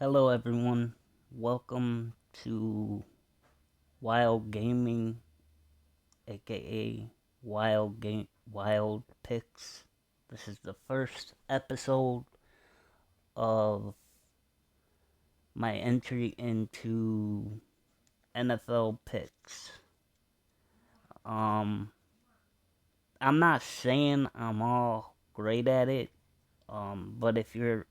Hello everyone, welcome to Wild Gaming, aka Wild Picks. This is the first episode of my entry into NFL picks. Um, I'm not saying I'm all great at it, but if you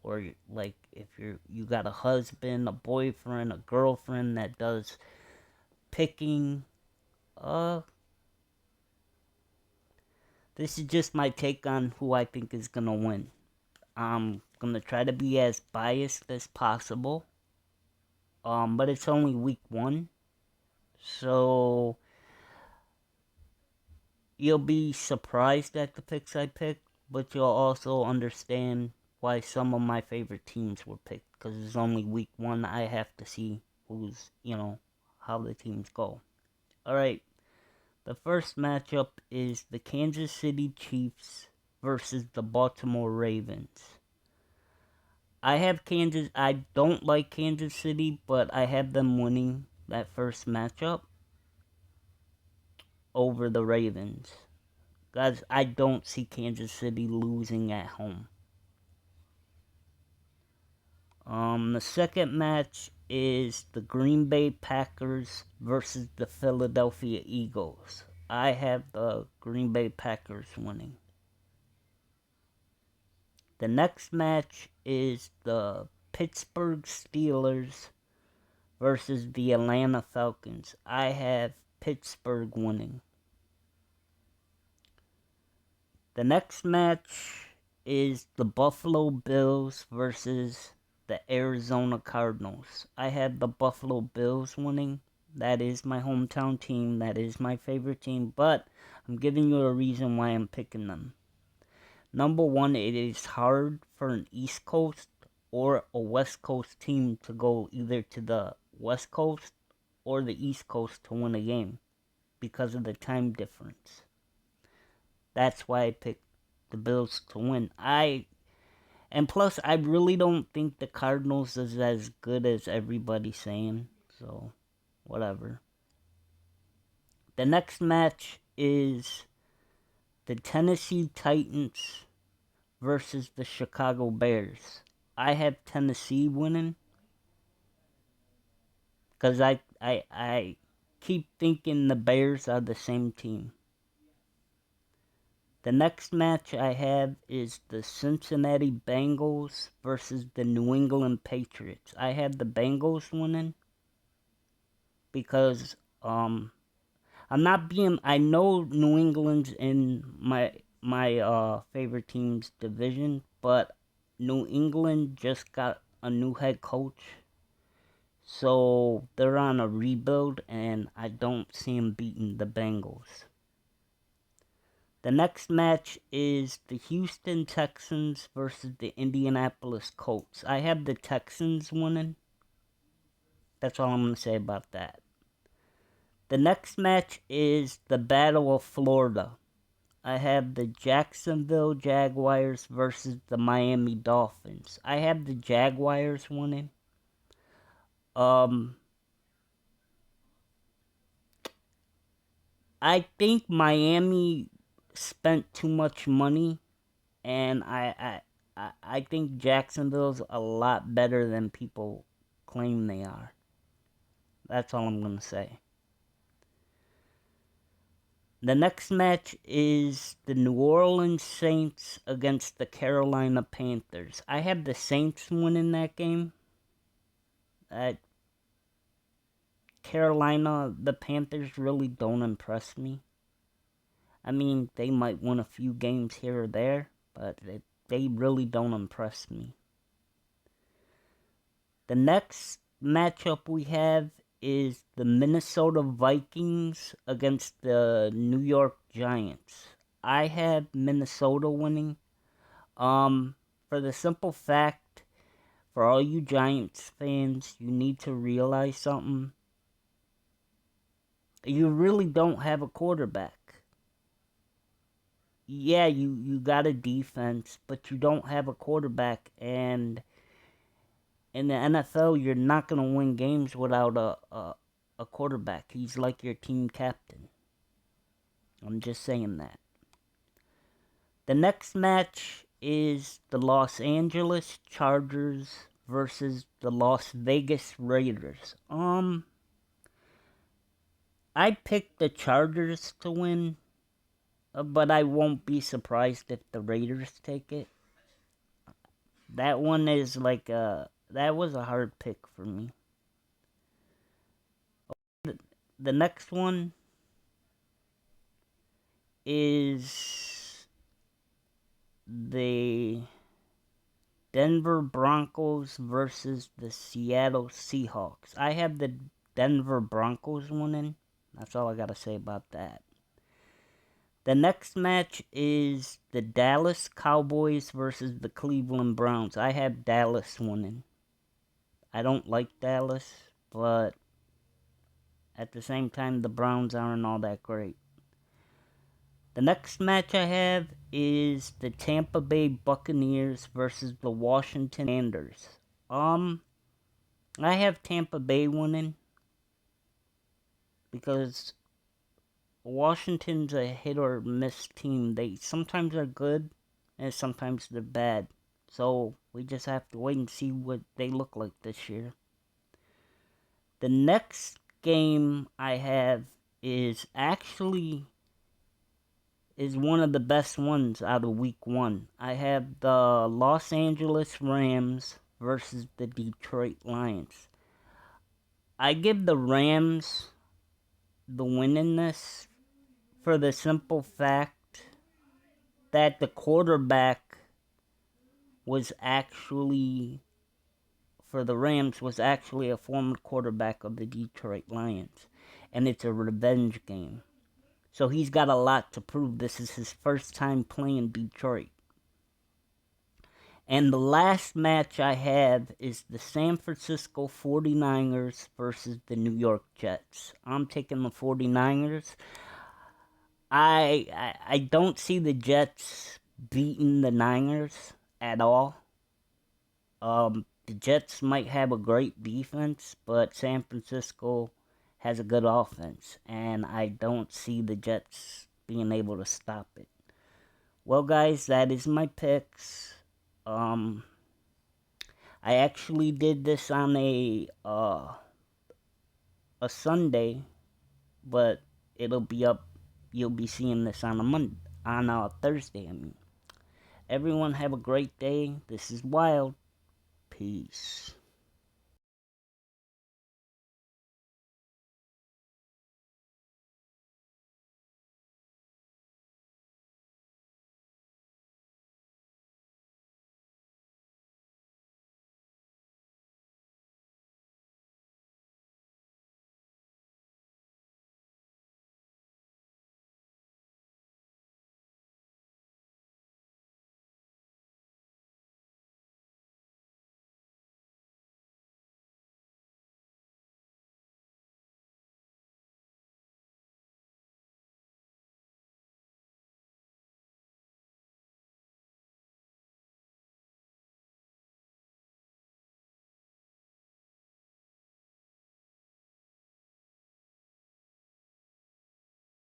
or like if you got a husband, a boyfriend, a girlfriend that does picking, uh this is just my take on who I think is gonna win. I'm gonna try to be as biased as possible. But it's only week one, so you'll be surprised at the picks I picked, but you'll also understand why some of my favorite teams were picked. Because it's only week one, I have to see how the teams go. Alright, the first matchup is the Kansas City Chiefs versus the Baltimore Ravens. I don't like Kansas City, but I have them winning that first matchup over the Ravens. Guys, I don't see Kansas City losing at home. The second match is the Green Bay Packers versus the Philadelphia Eagles. I have the Green Bay Packers winning. The next match is the Pittsburgh Steelers versus the Atlanta Falcons. I have Pittsburgh winning. The next match is the Buffalo Bills versus the Arizona Cardinals. I have the Buffalo Bills winning. That is my hometown team. That is my favorite team. But I'm giving you a reason why I'm picking them. Number one, it is hard for an East Coast or a West Coast team to go either to the West Coast or the East Coast to win a game because of the time difference. That's why I picked the Bills to win. And plus I really don't think the Cardinals is as good as everybody's saying. So whatever. The next match is the Tennessee Titans versus the Chicago Bears. I have Tennessee winning because I keep thinking the Bears are the same team. The next match I have is the Cincinnati Bengals versus the New England Patriots. I have the Bengals winning because I know New England's in my favorite team's division, but New England just got a new head coach. So they're on a rebuild and I don't see them beating the Bengals. The next match is the Houston Texans versus the Indianapolis Colts. I have the Texans winning. That's all I'm going to say about that. The next match is the Battle of Florida. I have the Jacksonville Jaguars versus the Miami Dolphins. I have the Jaguars winning. I think Miami spent too much money, and I think Jacksonville's a lot better than people claim they are. That's all I'm going to say. The next match is the New Orleans Saints against the Carolina Panthers. I have the Saints winning that game. Carolina, the Panthers really don't impress me. I mean, they might win a few games here or there, but they really don't impress me. The next matchup we have is the Minnesota Vikings against the New York Giants. I have Minnesota winning. For the simple fact, for all you Giants fans, you need to realize something. You really don't have a quarterback. Yeah, you got a defense, but you don't have a quarterback, and in the NFL, you're not going to win games without a quarterback. He's like your team captain. I'm just saying that. The next match is the Los Angeles Chargers versus the Las Vegas Raiders. I picked the Chargers to win, but I won't be surprised if the Raiders take it. That one is like that was a hard pick for me. The next one is the Denver Broncos versus the Seattle Seahawks. I have the Denver Broncos winning. That's all I gotta say about that. The next match is the Dallas Cowboys versus the Cleveland Browns. I have Dallas winning. I don't like Dallas, but at the same time, the Browns aren't all that great. The next match I have is the Tampa Bay Buccaneers versus the Washington Commanders. I have Tampa Bay winning because Washington's a hit or miss team. They sometimes are good and sometimes they're bad. So we just have to wait and see what they look like this year. The next game I have is one of the best ones out of week 1. I have the Los Angeles Rams versus the Detroit Lions. I give the Rams the win in this for the simple fact that the quarterback was actually, for the Rams, was actually a former quarterback of the Detroit Lions. And it's a revenge game. So he's got a lot to prove. This is his first time playing Detroit. And the last match I have is the San Francisco 49ers versus the New York Jets. I'm taking the 49ers. I don't see the Jets beating the Niners at all. The Jets might have a great defense, but San Francisco has a good offense, and I don't see the Jets being able to stop it. Well, guys, that is my picks. I actually did this on a Sunday, but it'll be up. You'll be seeing this on a Thursday. I mean, everyone have a great day. This is Wild. Peace.